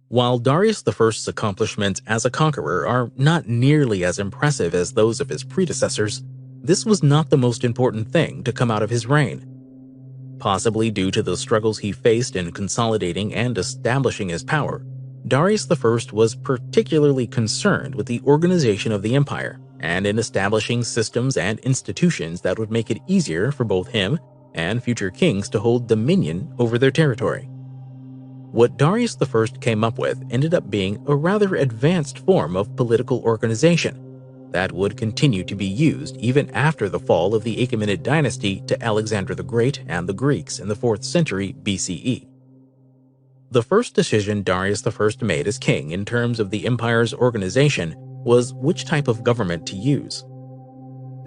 While Darius I's accomplishments as a conqueror are not nearly as impressive as those of his predecessors, this was not the most important thing to come out of his reign. Possibly due to the struggles he faced in consolidating and establishing his power, Darius I was particularly concerned with the organization of the empire and in establishing systems and institutions that would make it easier for both him and future kings to hold dominion over their territory. What Darius I came up with ended up being a rather advanced form of political organization that would continue to be used even after the fall of the Achaemenid dynasty to Alexander the Great and the Greeks in the 4th century BCE. The first decision Darius I made as king in terms of the empire's organization was which type of government to use.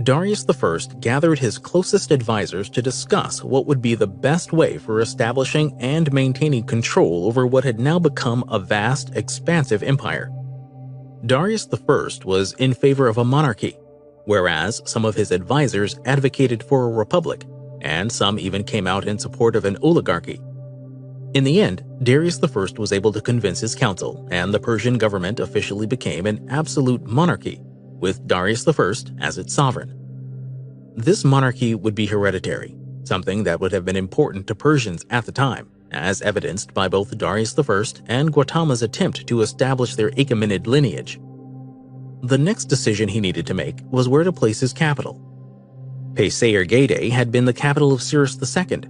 Darius I gathered his closest advisors to discuss what would be the best way for establishing and maintaining control over what had now become a vast, expansive empire. Darius I was in favor of a monarchy, whereas some of his advisors advocated for a republic, and some even came out in support of an oligarchy. In the end, Darius I was able to convince his council, and the Persian government officially became an absolute monarchy, with Darius I as its sovereign. This monarchy would be hereditary, something that would have been important to Persians at the time, as evidenced by both Darius I and Gautama's attempt to establish their Achaemenid lineage. The next decision he needed to make was where to place his capital. Pasargadae had been the capital of Cyrus II,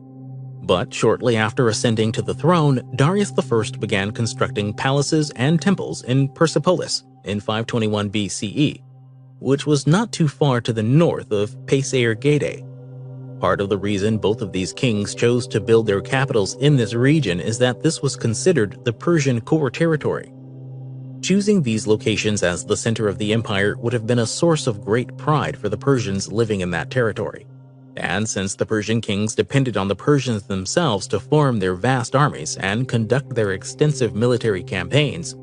but shortly after ascending to the throne, Darius I began constructing palaces and temples in Persepolis in 521 BCE, which was not too far to the north of Pasargadae. Part of the reason both of these kings chose to build their capitals in this region is that this was considered the Persian core territory. Choosing these locations as the center of the empire would have been a source of great pride for the Persians living in that territory. And since the Persian kings depended on the Persians themselves to form their vast armies and conduct their extensive military campaigns,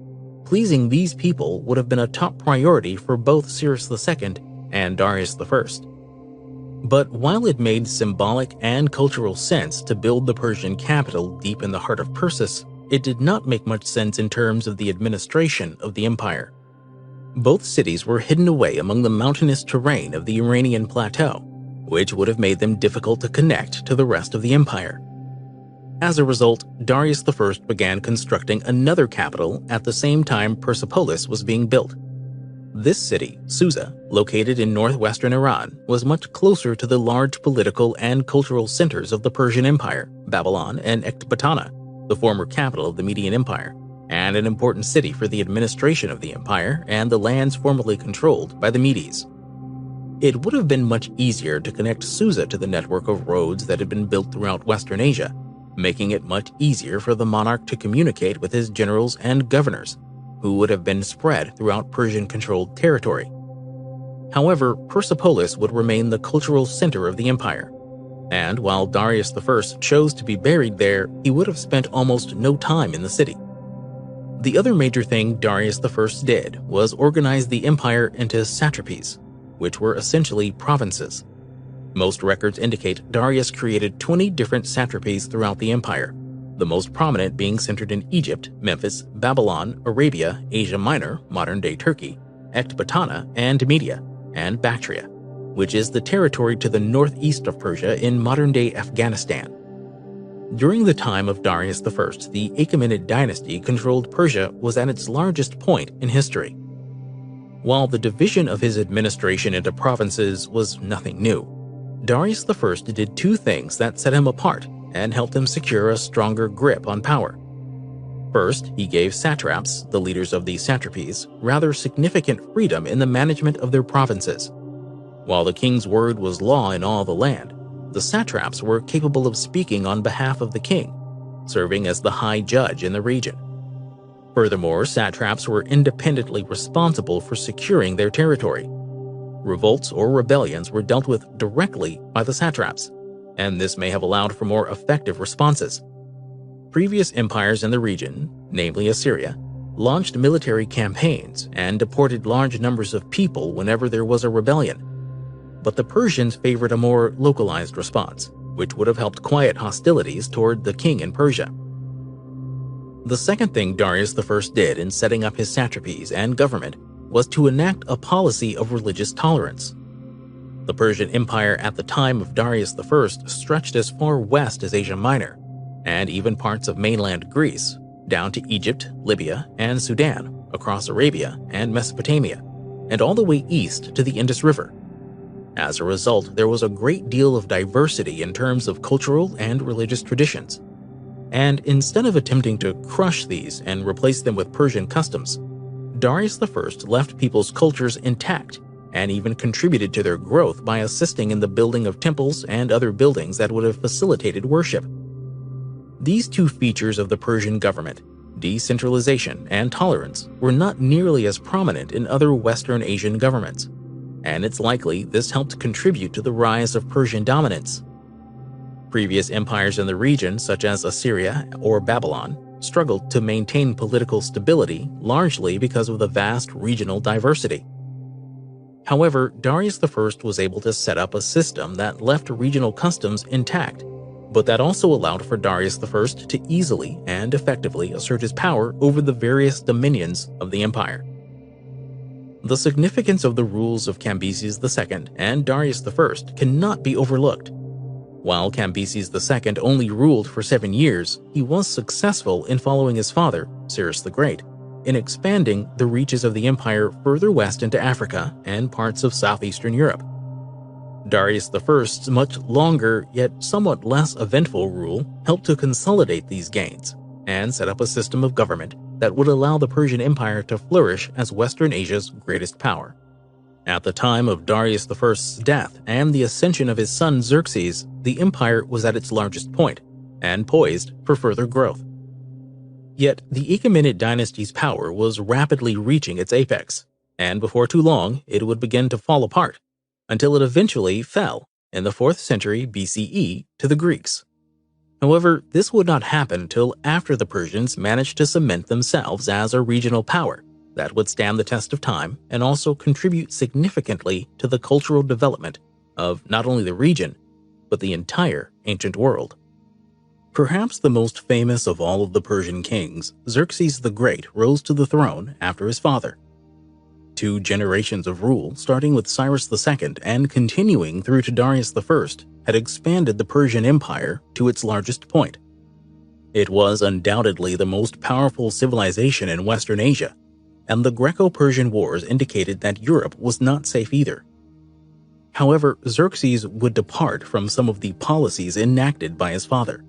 pleasing these people would have been a top priority for both Cyrus II and Darius I. But while it made symbolic and cultural sense to build the Persian capital deep in the heart of Persis, it did not make much sense in terms of the administration of the empire. Both cities were hidden away among the mountainous terrain of the Iranian plateau, which would have made them difficult to connect to the rest of the empire. As a result, Darius I began constructing another capital at the same time Persepolis was being built. This city, Susa, located in northwestern Iran, was much closer to the large political and cultural centers of the Persian Empire, Babylon and Ecbatana, the former capital of the Median Empire, and an important city for the administration of the empire and the lands formerly controlled by the Medes. It would have been much easier to connect Susa to the network of roads that had been built throughout Western Asia, making it much easier for the monarch to communicate with his generals and governors, who would have been spread throughout Persian-controlled territory. However, Persepolis would remain the cultural center of the empire, and while Darius I chose to be buried there, he would have spent almost no time in the city. The other major thing Darius I did was organize the empire into satrapies, which were essentially provinces. Most records indicate Darius created 20 different satrapies throughout the empire, the most prominent being centered in Egypt, Memphis, Babylon, Arabia, Asia Minor, modern-day Turkey, Ecbatana, and Media, and Bactria, which is the territory to the northeast of Persia in modern-day Afghanistan. During the time of Darius I, the Achaemenid dynasty controlled Persia was at its largest point in history. While the division of his administration into provinces was nothing new, Darius I did two things that set him apart and helped him secure a stronger grip on power. First, he gave satraps, the leaders of these satrapies, rather significant freedom in the management of their provinces. While the king's word was law in all the land, the satraps were capable of speaking on behalf of the king, serving as the high judge in the region. Furthermore, satraps were independently responsible for securing their territory. Revolts or rebellions were dealt with directly by the satraps, and this may have allowed for more effective responses. Previous empires in the region, namely Assyria, launched military campaigns and deported large numbers of people whenever there was a rebellion. But the Persians favored a more localized response, which would have helped quiet hostilities toward the king in Persia. The second thing Darius I did in setting up his satrapies and government was to enact a policy of religious tolerance. The Persian Empire at the time of Darius I stretched as far west as Asia Minor, and even parts of mainland Greece, down to Egypt, Libya, and Sudan, across Arabia and Mesopotamia, and all the way east to the Indus River. As a result, there was a great deal of diversity in terms of cultural and religious traditions. And instead of attempting to crush these and replace them with Persian customs, Darius I left people's cultures intact and even contributed to their growth by assisting in the building of temples and other buildings that would have facilitated worship. These two features of the Persian government, decentralization and tolerance, were not nearly as prominent in other Western Asian governments, and it's likely this helped contribute to the rise of Persian dominance. Previous empires in the region, such as Assyria or Babylon, struggled to maintain political stability largely because of the vast regional diversity. However, Darius I was able to set up a system that left regional customs intact, but that also allowed for Darius I to easily and effectively assert his power over the various dominions of the empire. The significance of the rules of Cambyses II and Darius I cannot be overlooked. While Cambyses II only ruled for 7 years, he was successful in following his father, Cyrus the Great, in expanding the reaches of the empire further west into Africa and parts of southeastern Europe. Darius I's much longer yet somewhat less eventful rule helped to consolidate these gains and set up a system of government that would allow the Persian Empire to flourish as Western Asia's greatest power. At the time of Darius I's death and the ascension of his son Xerxes, the empire was at its largest point and poised for further growth. Yet the Achaemenid dynasty's power was rapidly reaching its apex, and before too long it would begin to fall apart, until it eventually fell in the 4th century BCE to the Greeks. However, this would not happen until after the Persians managed to cement themselves as a regional power that would stand the test of time and also contribute significantly to the cultural development of not only the region, but the entire ancient world. Perhaps the most famous of all of the Persian kings, Xerxes the Great rose to the throne after his father. 2 generations of rule, starting with Cyrus II and continuing through to Darius I, had expanded the Persian Empire to its largest point. It was undoubtedly the most powerful civilization in Western Asia, and the Greco-Persian Wars indicated that Europe was not safe either. However, Xerxes would depart from some of the policies enacted by his father.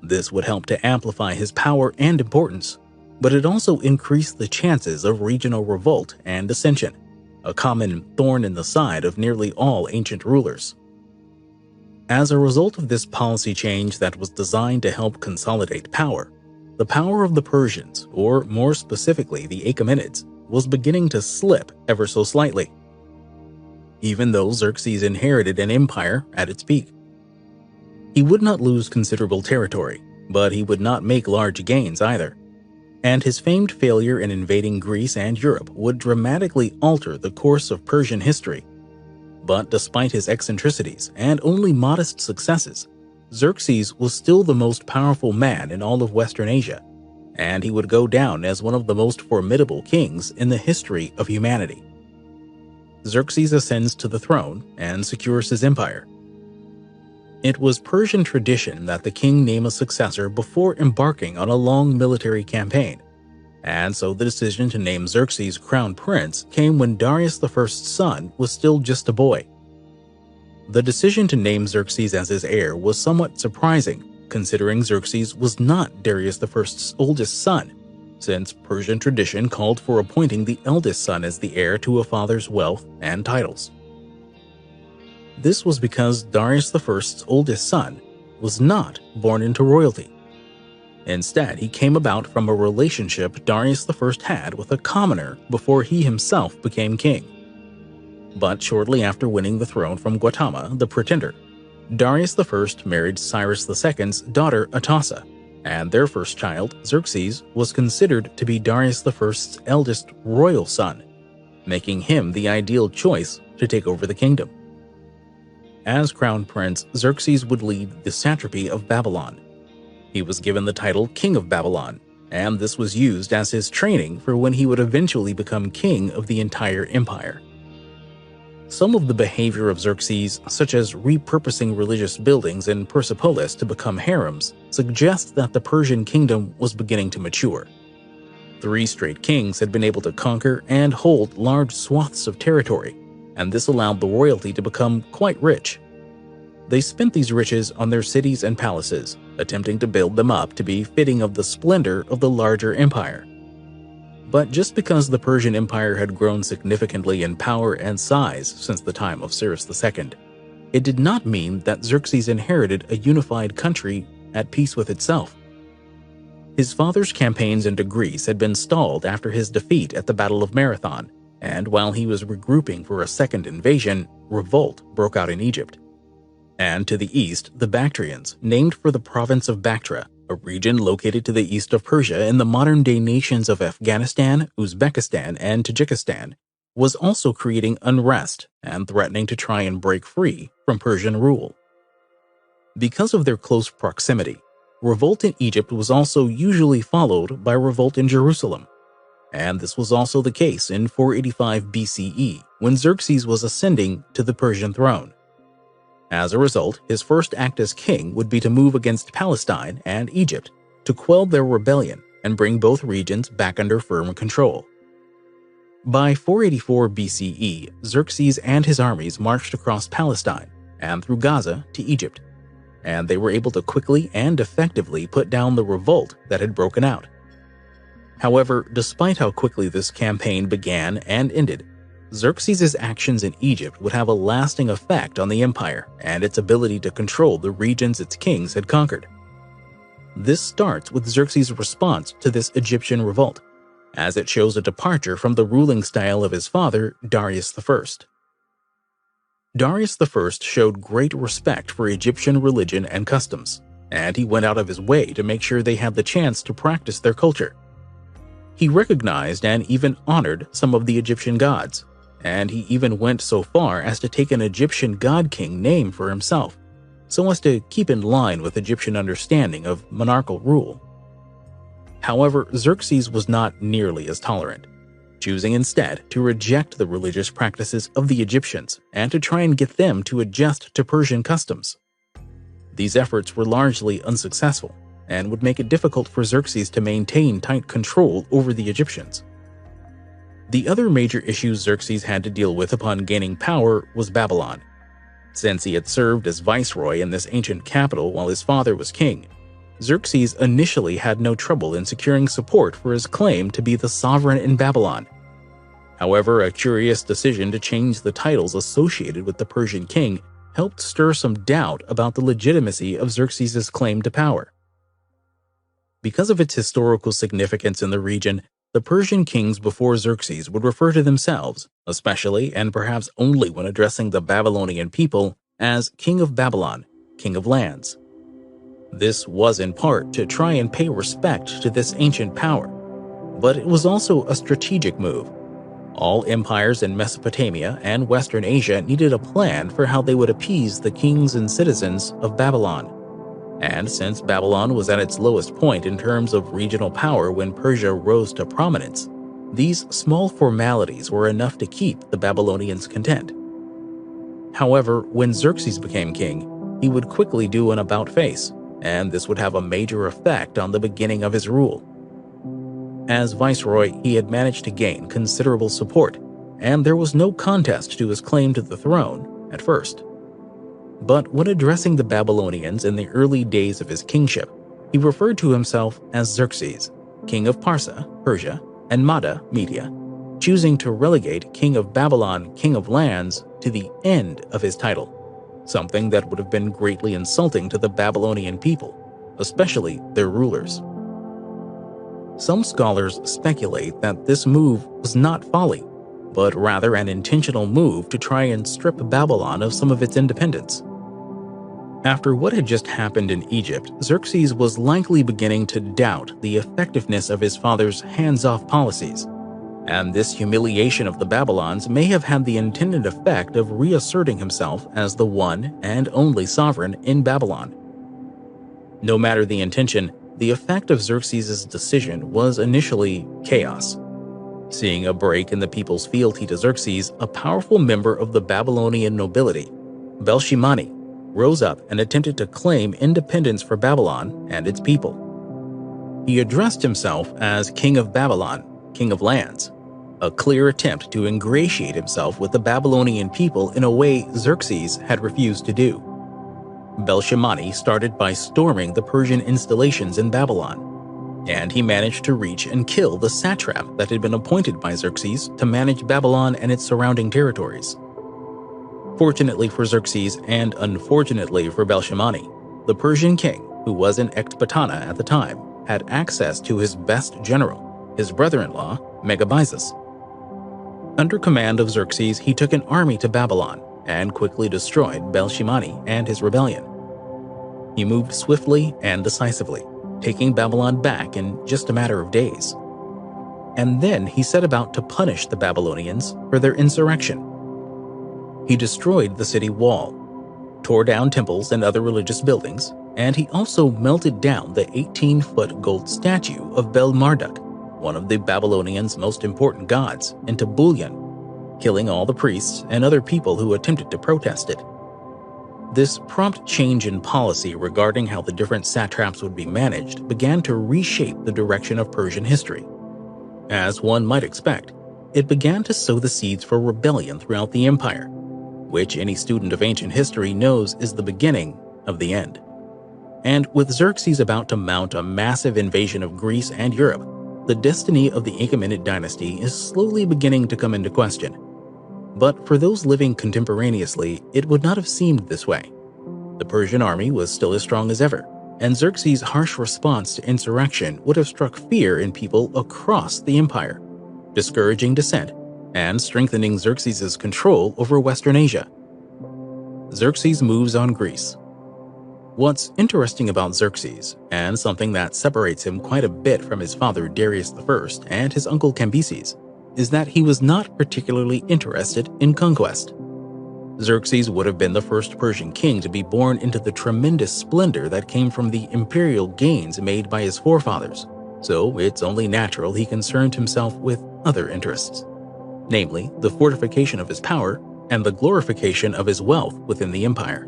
This would help to amplify his power and importance, but it also increased the chances of regional revolt and dissension, a common thorn in the side of nearly all ancient rulers. As a result of this policy change that was designed to help consolidate power, the power of the Persians, or more specifically the Achaemenids, was beginning to slip ever so slightly, even though Xerxes inherited an empire at its peak. He would not lose considerable territory, but he would not make large gains either, and his famed failure in invading Greece and Europe would dramatically alter the course of Persian history. But despite his eccentricities and only modest successes, Xerxes was still the most powerful man in all of Western Asia, and he would go down as one of the most formidable kings in the history of humanity. Xerxes ascends to the throne and secures his empire. It was Persian tradition that the king name a successor before embarking on a long military campaign, and so the decision to name Xerxes crown prince came when Darius I's son was still just a boy. The decision to name Xerxes as his heir was somewhat surprising, considering Xerxes was not Darius I's oldest son, since Persian tradition called for appointing the eldest son as the heir to a father's wealth and titles. This was because Darius I's oldest son was not born into royalty. Instead, he came about from a relationship Darius I had with a commoner before he himself became king. But shortly after winning the throne from Gautama, the pretender, Darius I married Cyrus II's daughter Atassa, and their first child, Xerxes, was considered to be Darius I's eldest royal son, making him the ideal choice to take over the kingdom. As crown prince, Xerxes would lead the satrapy of Babylon. He was given the title King of Babylon, and this was used as his training for when he would eventually become king of the entire empire. Some of the behavior of Xerxes, such as repurposing religious buildings in Persepolis to become harems, suggests that the Persian kingdom was beginning to mature. 3 straight kings had been able to conquer and hold large swaths of territory, and this allowed the royalty to become quite rich. They spent these riches on their cities and palaces, attempting to build them up to be fitting of the splendor of the larger empire. But just because the Persian Empire had grown significantly in power and size since the time of Cyrus II, it did not mean that Xerxes inherited a unified country at peace with itself. His father's campaigns into Greece had been stalled after his defeat at the Battle of Marathon, and while he was regrouping for a second invasion, revolt broke out in Egypt. And to the east, the Bactrians, named for the province of Bactria, a region located to the east of Persia in the modern-day nations of Afghanistan, Uzbekistan, and Tajikistan, was also creating unrest and threatening to try and break free from Persian rule. Because of their close proximity, revolt in Egypt was also usually followed by revolt in Jerusalem. And this was also the case in 485 BCE, when Xerxes was ascending to the Persian throne. As a result, his first act as king would be to move against Palestine and Egypt to quell their rebellion and bring both regions back under firm control. By 484 BCE, Xerxes and his armies marched across Palestine and through Gaza to Egypt, and they were able to quickly and effectively put down the revolt that had broken out. However, despite how quickly this campaign began and ended, Xerxes' actions in Egypt would have a lasting effect on the empire and its ability to control the regions its kings had conquered. This starts with Xerxes' response to this Egyptian revolt, as it shows a departure from the ruling style of his father, Darius I. Darius I showed great respect for Egyptian religion and customs, and he went out of his way to make sure they had the chance to practice their culture. He recognized and even honored some of the Egyptian gods, and he even went so far as to take an Egyptian god-king name for himself, so as to keep in line with Egyptian understanding of monarchical rule. However, Xerxes was not nearly as tolerant, choosing instead to reject the religious practices of the Egyptians and to try and get them to adjust to Persian customs. These efforts were largely unsuccessful and would make it difficult for Xerxes to maintain tight control over the Egyptians. The other major issue Xerxes had to deal with upon gaining power was Babylon. Since he had served as viceroy in this ancient capital while his father was king, Xerxes initially had no trouble in securing support for his claim to be the sovereign in Babylon. However, a curious decision to change the titles associated with the Persian king helped stir some doubt about the legitimacy of Xerxes' claim to power. Because of its historical significance in the region, the Persian kings before Xerxes would refer to themselves, especially and perhaps only when addressing the Babylonian people, as King of Babylon, King of Lands. This was in part to try and pay respect to this ancient power, but it was also a strategic move. All empires in Mesopotamia and Western Asia needed a plan for how they would appease the kings and citizens of Babylon. And since Babylon was at its lowest point in terms of regional power when Persia rose to prominence, these small formalities were enough to keep the Babylonians content. However, when Xerxes became king, he would quickly do an about-face, and this would have a major effect on the beginning of his rule. As viceroy, he had managed to gain considerable support, and there was no contest to his claim to the throne at first. But when addressing the Babylonians in the early days of his kingship, he referred to himself as Xerxes, king of Parsa, Persia, and Mada, Media, choosing to relegate King of Babylon, King of Lands, to the end of his title, something that would have been greatly insulting to the Babylonian people, especially their rulers. Some scholars speculate that this move was not folly, but rather an intentional move to try and strip Babylon of some of its independence. After what had just happened in Egypt, Xerxes was likely beginning to doubt the effectiveness of his father's hands-off policies, and this humiliation of the Babylons may have had the intended effect of reasserting himself as the one and only sovereign in Babylon. No matter the intention, the effect of Xerxes' decision was initially chaos. Seeing a break in the people's fealty to Xerxes, a powerful member of the Babylonian nobility, Bel-Shimani, rose up and attempted to claim independence for Babylon and its people. He addressed himself as King of Babylon, King of Lands, a clear attempt to ingratiate himself with the Babylonian people in a way Xerxes had refused to do. Bel-Shimani started by storming the Persian installations in Babylon, and he managed to reach and kill the satrap that had been appointed by Xerxes to manage Babylon and its surrounding territories. Fortunately for Xerxes and unfortunately for Bel-Shimani, the Persian king, who was in Ecbatana at the time, had access to his best general, his brother-in-law, Megabyzus. Under command of Xerxes, he took an army to Babylon and quickly destroyed Bel-Shimani and his rebellion. He moved swiftly and decisively, taking Babylon back in just a matter of days. And then he set about to punish the Babylonians for their insurrection. He destroyed the city wall, tore down temples and other religious buildings, and he also melted down the 18-foot gold statue of Bel-Marduk, one of the Babylonians' most important gods, into bullion, killing all the priests and other people who attempted to protest it. This prompt change in policy regarding how the different satraps would be managed began to reshape the direction of Persian history. As one might expect, it began to sow the seeds for rebellion throughout the empire, which any student of ancient history knows is the beginning of the end. And with Xerxes about to mount a massive invasion of Greece and Europe, the destiny of the Achaemenid dynasty is slowly beginning to come into question. But for those living contemporaneously, it would not have seemed this way. The Persian army was still as strong as ever, and Xerxes' harsh response to insurrection would have struck fear in people across the empire, discouraging dissent and strengthening Xerxes' control over Western Asia. Xerxes moves on Greece. What's interesting about Xerxes, and something that separates him quite a bit from his father Darius I and his uncle Cambyses, is that he was not particularly interested in conquest. Xerxes would have been the first Persian king to be born into the tremendous splendor that came from the imperial gains made by his forefathers, so it's only natural he concerned himself with other interests, namely the fortification of his power and the glorification of his wealth within the empire.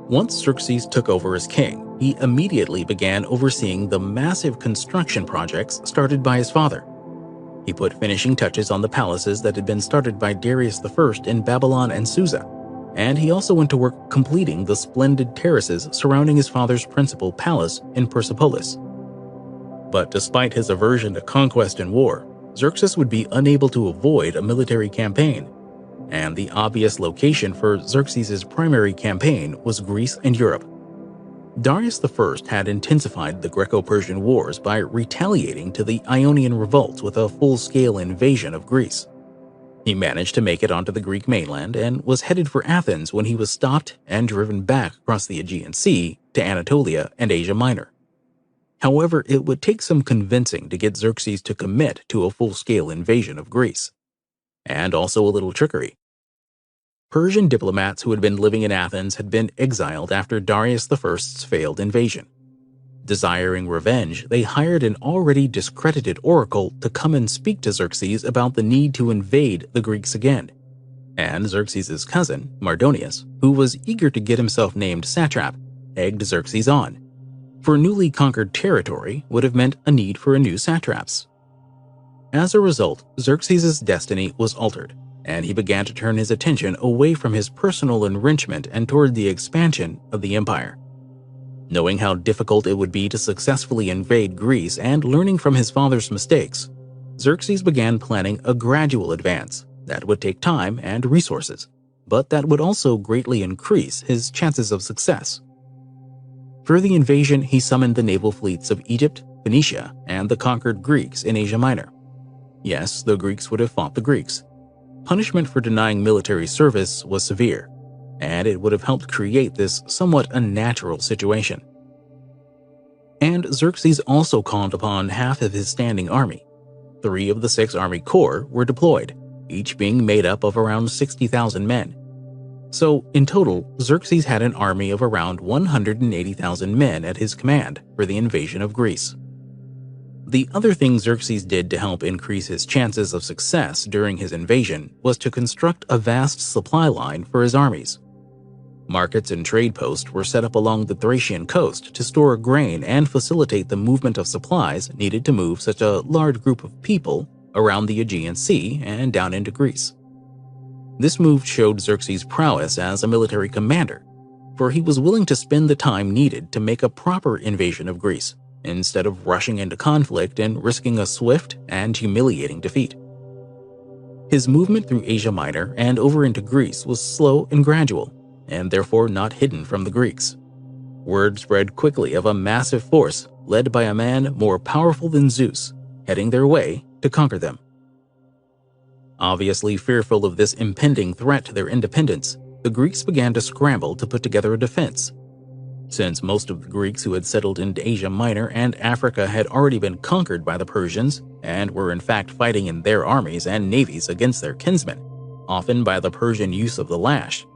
Once Xerxes took over as king, he immediately began overseeing the massive construction projects started by his father. He put finishing touches on the palaces that had been started by Darius I in Babylon and Susa, and he also went to work completing the splendid terraces surrounding his father's principal palace in Persepolis. But despite his aversion to conquest and war, Xerxes would be unable to avoid a military campaign, and the obvious location for Xerxes' primary campaign was Greece and Europe. Darius I had intensified the Greco-Persian Wars by retaliating to the Ionian revolts with a full-scale invasion of Greece. He managed to make it onto the Greek mainland and was headed for Athens when he was stopped and driven back across the Aegean Sea to Anatolia and Asia Minor. However, it would take some convincing to get Xerxes to commit to a full-scale invasion of Greece, and also a little trickery. Persian diplomats who had been living in Athens had been exiled after Darius I's failed invasion. Desiring revenge, they hired an already discredited oracle to come and speak to Xerxes about the need to invade the Greeks again. And Xerxes' cousin, Mardonius, who was eager to get himself named satrap, egged Xerxes on. For newly conquered territory would have meant a need for a new satraps. As a result, Xerxes' destiny was altered, and he began to turn his attention away from his personal enrichment and toward the expansion of the empire. Knowing how difficult it would be to successfully invade Greece and learning from his father's mistakes, Xerxes began planning a gradual advance that would take time and resources, but that would also greatly increase his chances of success. For the invasion, he summoned the naval fleets of Egypt, Phoenicia, and the conquered Greeks in Asia Minor. Yes, the Greeks would have fought the Greeks. Punishment for denying military service was severe, and it would have helped create this somewhat unnatural situation. And Xerxes also called upon half of his standing army. 3 of the 6 army corps were deployed, each being made up of around 60,000 men. So, in total, Xerxes had an army of around 180,000 men at his command for the invasion of Greece. The other thing Xerxes did to help increase his chances of success during his invasion was to construct a vast supply line for his armies. Markets and trade posts were set up along the Thracian coast to store grain and facilitate the movement of supplies needed to move such a large group of people around the Aegean Sea and down into Greece. This move showed Xerxes' prowess as a military commander, for he was willing to spend the time needed to make a proper invasion of Greece, instead of rushing into conflict and risking a swift and humiliating defeat. His movement through Asia Minor and over into Greece was slow and gradual, and therefore not hidden from the Greeks. Word spread quickly of a massive force led by a man more powerful than Zeus, heading their way to conquer them. Obviously fearful of this impending threat to their independence, the Greeks began to scramble to put together a defense. Since most of the Greeks who had settled into Asia Minor and Africa had already been conquered by the Persians and were in fact fighting in their armies and navies against their kinsmen, often by the Persian use of the lash,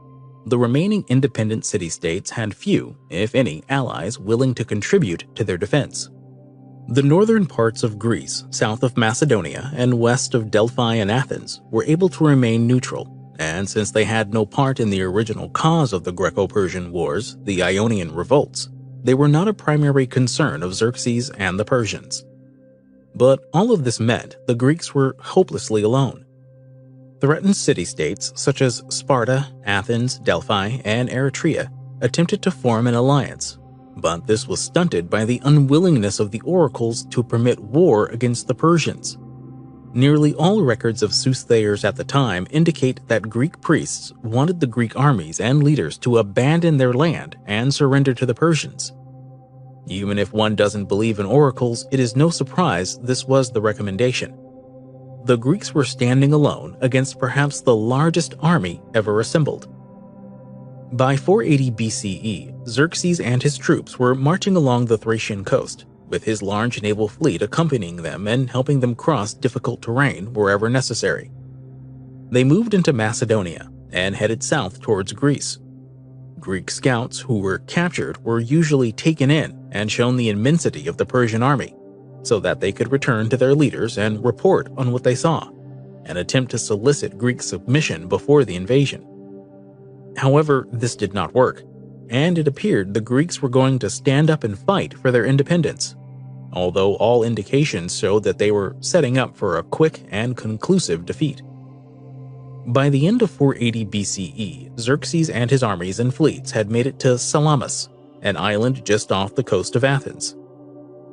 the remaining independent city-states had few, if any, allies willing to contribute to their defense. The northern parts of Greece, south of Macedonia, and west of Delphi and Athens were able to remain neutral, and since they had no part in the original cause of the Greco-Persian Wars, the Ionian revolts, they were not a primary concern of Xerxes and the Persians. But all of this meant the Greeks were hopelessly alone. Threatened city-states such as Sparta, Athens, Delphi, and Eretria attempted to form an alliance, but this was stunted by the unwillingness of the oracles to permit war against the Persians. Nearly all records of soothsayers at the time indicate that Greek priests wanted the Greek armies and leaders to abandon their land and surrender to the Persians. Even if one doesn't believe in oracles, it is no surprise this was the recommendation. The Greeks were standing alone against perhaps the largest army ever assembled. By 480 BCE, Xerxes and his troops were marching along the Thracian coast, with his large naval fleet accompanying them and helping them cross difficult terrain wherever necessary. They moved into Macedonia and headed south towards Greece. Greek scouts who were captured were usually taken in and shown the immensity of the Persian army, so that they could return to their leaders and report on what they saw, and attempt to solicit Greek submission before the invasion. However, this did not work, and it appeared the Greeks were going to stand up and fight for their independence, although all indications showed that they were setting up for a quick and conclusive defeat. By the end of 480 BCE, Xerxes and his armies and fleets had made it to Salamis, an island just off the coast of Athens.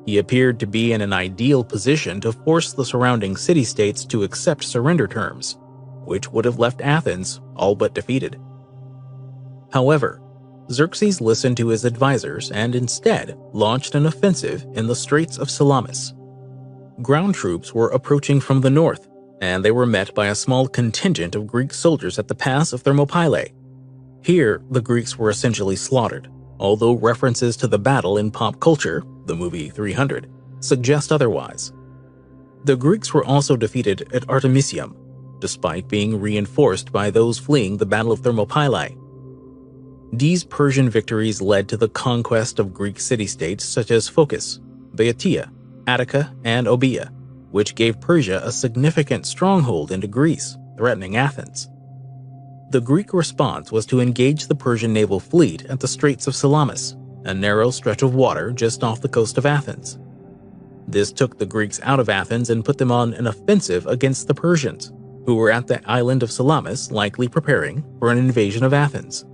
He appeared to be in an ideal position to force the surrounding city-states to accept surrender terms, which would have left Athens all but defeated. However, Xerxes listened to his advisors and instead launched an offensive in the Straits of Salamis. Ground troops were approaching from the north, and they were met by a small contingent of Greek soldiers at the pass of Thermopylae. Here, the Greeks were essentially slaughtered, although references to the battle in pop culture, the movie 300, suggest otherwise. The Greeks were also defeated at Artemisium, despite being reinforced by those fleeing the Battle of Thermopylae. These Persian victories led to the conquest of Greek city-states such as Phocis, Boeotia, Attica, and Euboea, which gave Persia a significant stronghold into Greece, threatening Athens. The Greek response was to engage the Persian naval fleet at the Straits of Salamis, a narrow stretch of water just off the coast of Athens. This took the Greeks out of Athens and put them on an offensive against the Persians, who were at the island of Salamis likely preparing for an invasion of Athens.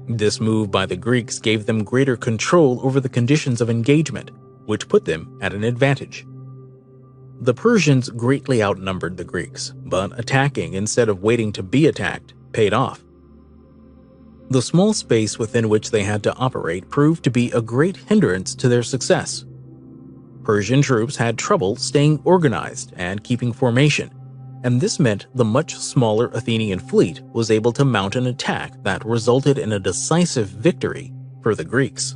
This move by the Greeks gave them greater control over the conditions of engagement, which put them at an advantage. The Persians greatly outnumbered the Greeks, but attacking instead of waiting to be attacked paid off. The small space within which they had to operate proved to be a great hindrance to their success. Persian troops had trouble staying organized and keeping formation, and this meant the much smaller Athenian fleet was able to mount an attack that resulted in a decisive victory for the Greeks.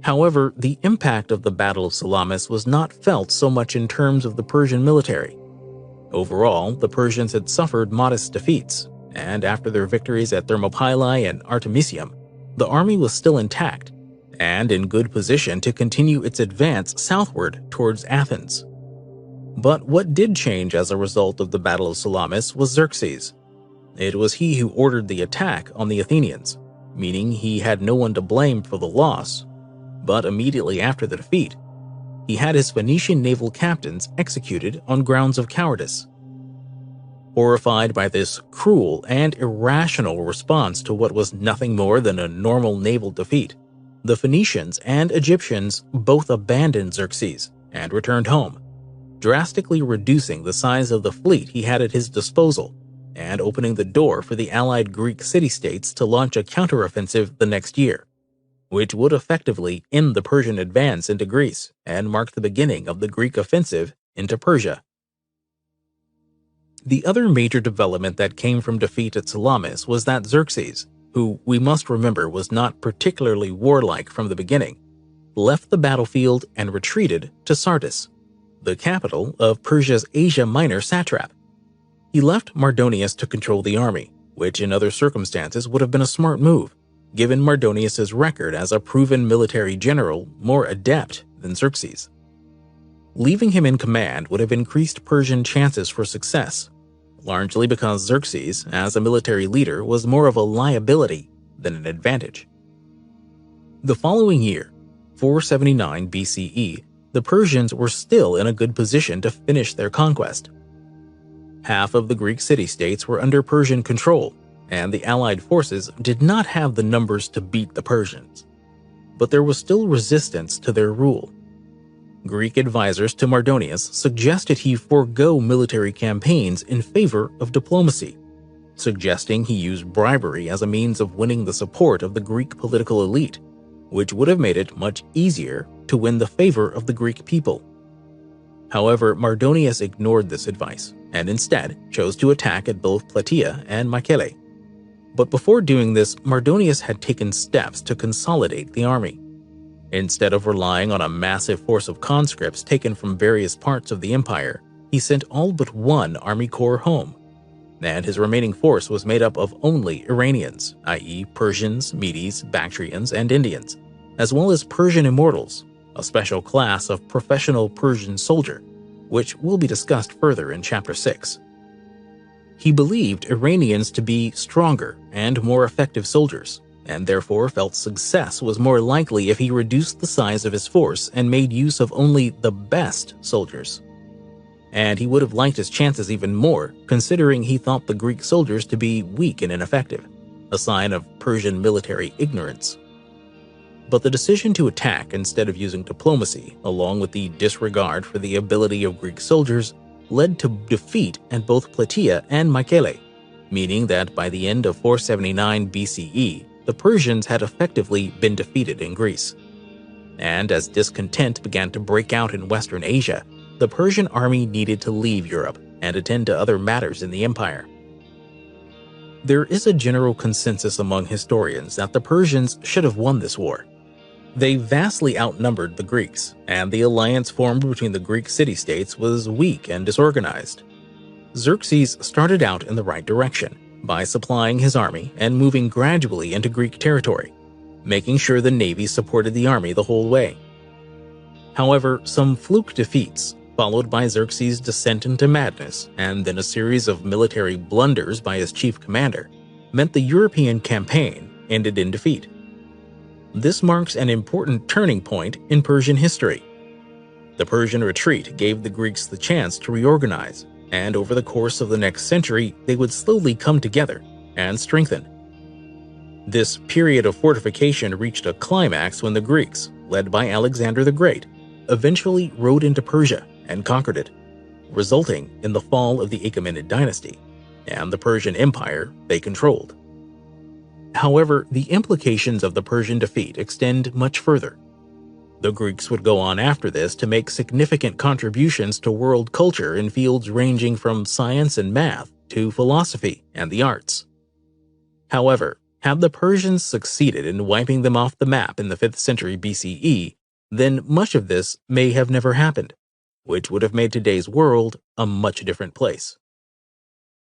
However, the impact of the Battle of Salamis was not felt so much in terms of the Persian military. Overall, the Persians had suffered modest defeats, and after their victories at Thermopylae and Artemisium, the army was still intact and in good position to continue its advance southward towards Athens. But what did change as a result of the Battle of Salamis was Xerxes. It was he who ordered the attack on the Athenians, meaning he had no one to blame for the loss. But immediately after the defeat, he had his Phoenician naval captains executed on grounds of cowardice. Horrified by this cruel and irrational response to what was nothing more than a normal naval defeat, the Phoenicians and Egyptians both abandoned Xerxes and returned home, drastically reducing the size of the fleet he had at his disposal and opening the door for the allied Greek city-states to launch a counteroffensive the next year, which would effectively end the Persian advance into Greece and mark the beginning of the Greek offensive into Persia. The other major development that came from defeat at Salamis was that Xerxes, who we must remember was not particularly warlike from the beginning, left the battlefield and retreated to Sardis, the capital of Persia's Asia Minor satrap. He left Mardonius to control the army, which in other circumstances would have been a smart move, given Mardonius's record as a proven military general more adept than Xerxes. Leaving him in command would have increased Persian chances for success, largely because Xerxes, as a military leader, was more of a liability than an advantage. The following year, 479 BCE, the Persians were still in a good position to finish their conquest. Half of the Greek city-states were under Persian control, and the allied forces did not have the numbers to beat the Persians. But there was still resistance to their rule. Greek advisors to Mardonius suggested he forego military campaigns in favor of diplomacy, suggesting he use bribery as a means of winning the support of the Greek political elite, which would have made it much easier to win the favor of the Greek people. However, Mardonius ignored this advice and instead chose to attack at both Plataea and Mycale. But before doing this, Mardonius had taken steps to consolidate the army. Instead of relying on a massive force of conscripts taken from various parts of the empire, he sent all but one army corps home, and his remaining force was made up of only Iranians, i.e. Persians, Medes, Bactrians, and Indians, as well as Persian immortals, a special class of professional Persian soldier, which will be discussed further in Chapter 6. He believed Iranians to be stronger and more effective soldiers, and therefore felt success was more likely if he reduced the size of his force and made use of only the best soldiers. And he would have liked his chances even more, considering he thought the Greek soldiers to be weak and ineffective, a sign of Persian military ignorance. But the decision to attack instead of using diplomacy, along with the disregard for the ability of Greek soldiers, led to defeat at both Plataea and Mycale, meaning that by the end of 479 BCE, the Persians had effectively been defeated in Greece. And as discontent began to break out in Western Asia, the Persian army needed to leave Europe and attend to other matters in the empire. There is a general consensus among historians that the Persians should have won this war. They vastly outnumbered the Greeks, and the alliance formed between the Greek city-states was weak and disorganized. Xerxes started out in the right direction, by supplying his army and moving gradually into Greek territory, making sure the navy supported the army the whole way. However, some fluke defeats, followed by Xerxes' descent into madness and then a series of military blunders by his chief commander, meant the European campaign ended in defeat. This marks an important turning point in Persian history. The Persian retreat gave the Greeks the chance to reorganize, and over the course of the next century, they would slowly come together and strengthen. This period of fortification reached a climax when the Greeks, led by Alexander the Great, eventually rode into Persia and conquered it, resulting in the fall of the Achaemenid dynasty and the Persian Empire they controlled. However, the implications of the Persian defeat extend much further. The Greeks would go on after this to make significant contributions to world culture in fields ranging from science and math to philosophy and the arts. However, had the Persians succeeded in wiping them off the map in the 5th century BCE, then much of this may have never happened, which would have made today's world a much different place.